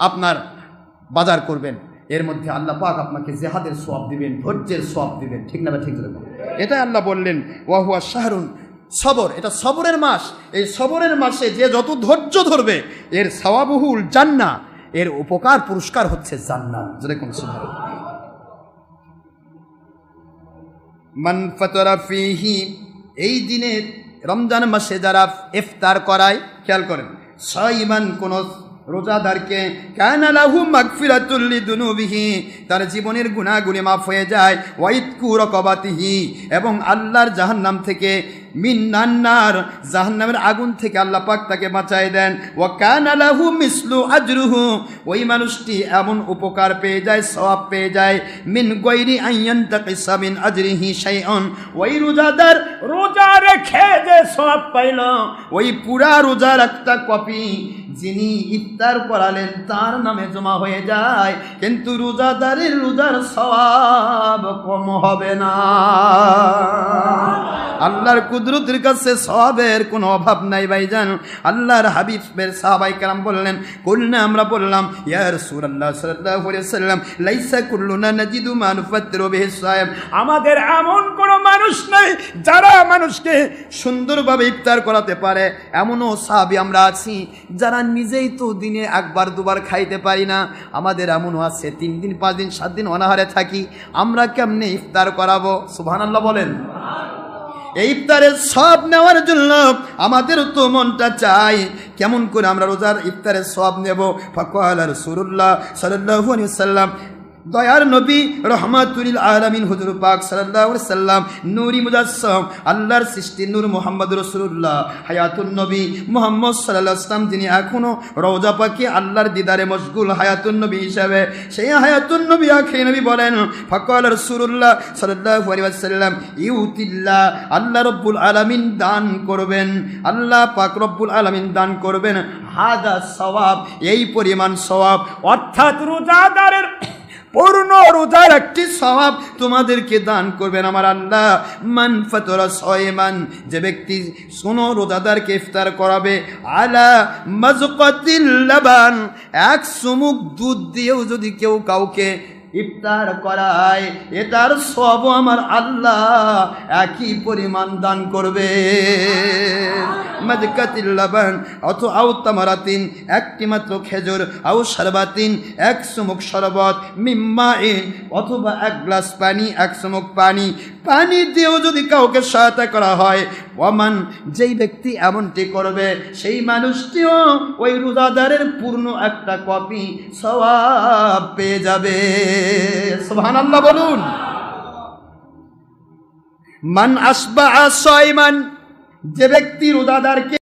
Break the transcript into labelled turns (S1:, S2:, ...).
S1: আপনার বাজার করবেন, এর মধ্যে আল্লাহ পাক আপনাকে জিহাদের সওয়াব দিবেন, ধৈর্যের সওয়াব দিবেন। ঠিক না? ঠিক না? এটা আল্লাহ বললেন ওয়া হুয়া শাহরুন সবর, এটা সবরের মাস। এই সবরের মাসে যে যত ধৈর্য ধরবে এর সওয়াবুল জান্নাহ, এর উপকার পুরস্কার হচ্ছে জান্নাত। যেরকম সুবহানাল্লাহ। মান ফাতারা ফিহি, এই দিনে রমজান মাসে যারা ইফতার করায়, খেয়াল করেন, সাইমান কোন রোজাদারকে, কানা লাহু মাগফিরাতুল লিযুনুবিহি, তার জীবনের গুনাহগুলি মাফ হয়ে যায়, ওয়াইতকু রাকাবাতিহি, এবং আল্লাহর জাহান্নাম থেকে, মিনান নার, জাহান্নামের আগুন থেকে আল্লাহ পাক তাকে বাঁচায় দেন। ওয়া কানা লাহু মিসলু আজরুহু, ওই মানুষটি এমন উপকার পেয়ে যায়, সওয়াব পেয়ে যায়, মিন গায়রি আন ইয়ানতাকিসা মিন আজরিহি শাইআন, ওই রোজাদার রোজা রেখে যে সওয়াব পাইল, ওই পুরা রোজার একটা কপি যিনি ইফতার করালেন তার নামে জমা হয়ে যায়, কিন্তু রোজাদারের রোজার সওয়াব কম হবে না। আল্লাহর কুদরতের কাছে সওয়াবের কোনো অভাব নাই ভাইজান। আল্লাহর হাবিবের সাহাবায়ে কেরাম বললেন, কুলনা, আমরা বললাম, ইয়া রাসূলুল্লাহ সাল্লাল্লাহু আলাইহি ওয়াসাল্লাম, লাইসা কুল্লুনা নাজিদু মা নুফাত্তিরু বিহি সায়াম, আমাদের এমন কোনো মানুষ নাই যারা মানুষকে সুন্দরভাবে ইফতার করাতে পারে। এমনও সাহাবী আমরা আছি যারা নিজেই তো দিনে একবার দুবার খাইতে পারি না। আমাদের এমনও আছে 3 দিন 5 দিন 7 দিন অনাহারে থাকি, আমরা কেমনে ইফতার করাবো? সুবহানাল্লাহ বলেন। এই ইফতারের সওয়াব নেওয়ার জন্য আমাদের তো মনটা চাই, কেমন করে আমরা রোজার ইফতারের সওয়াব নেব? ফাকালা রাসূলুল্লাহ সাল্লাল্লাহু আলাইহি ওয়াসাল্লাম, দয়ার নবী রহমাতুল আলামিন হুজুর পাক সাল্লাল্লাহু আলাইহি সাল্লাম, নূরি মুজাসসাম, আল্লাহর সৃষ্টি নূর মুহাম্মদ রাসূলুল্লাহ, হায়াতুন নবী মুহাম্মদ সাল্লাল্লাহু আলাইহি সাল্লাম, যিনি এখনো রওজা পাকে আল্লাহর দিদারে মশগুল হায়াতুন নবী হিসাবে, সেই হায়াতুন নবী আখির নবী বলেন, ফাকাল রাসূলুল্লাহ সাল্লাল্লাহু আলাইহি ওয়াসাল্লাম, ইউতিল্লাহ, আল্লাহ রব্বুল আলামিন দান করবেন, আল্লাহ পাক রব্বুল আলামিন দান করবেন, হাদা সওয়াব, এই পরিমাণ সওয়াব, অর্থাৎ রোজাদারের পূর্ণ রোজার একটি সওয়াব তোমাদেরকে দান করবেন আমার আল্লাহ। মান ফাতারা সায়মান, যে ব্যক্তি কোনো রোজাদারকে ইফতার করাবে, আলা মাজকাতিল লাবান, এক চুমুক দুধ দিয়েও যদি কেউ কাউকে ইফতার করায়, এটার সওয়াব আমার আল্লাহ একই পরিমাণ দান করবে। মাজকাতিল লাবান অথবা আও তামারাতিন, একটি মাত্র খেজুর, আও শারবাতিন, এক চুমুক শরবত, মিম্মাইন, অথবা এক গ্লাস পানি, এক চুমুক পানি, পানি দিয়েও যদি কাউকে সহায়তা করা হয়, ওমান, যেই ব্যক্তি এমনটি করবে সেই মানুষটিও ওই রোজাদারের পূর্ণ একটা কপি সওয়াব পেয়ে যাবে। সুবহানাল্লাহ বলুন। মান আসবাআ সায়মান, যে ব্যক্তি রোজাদারকে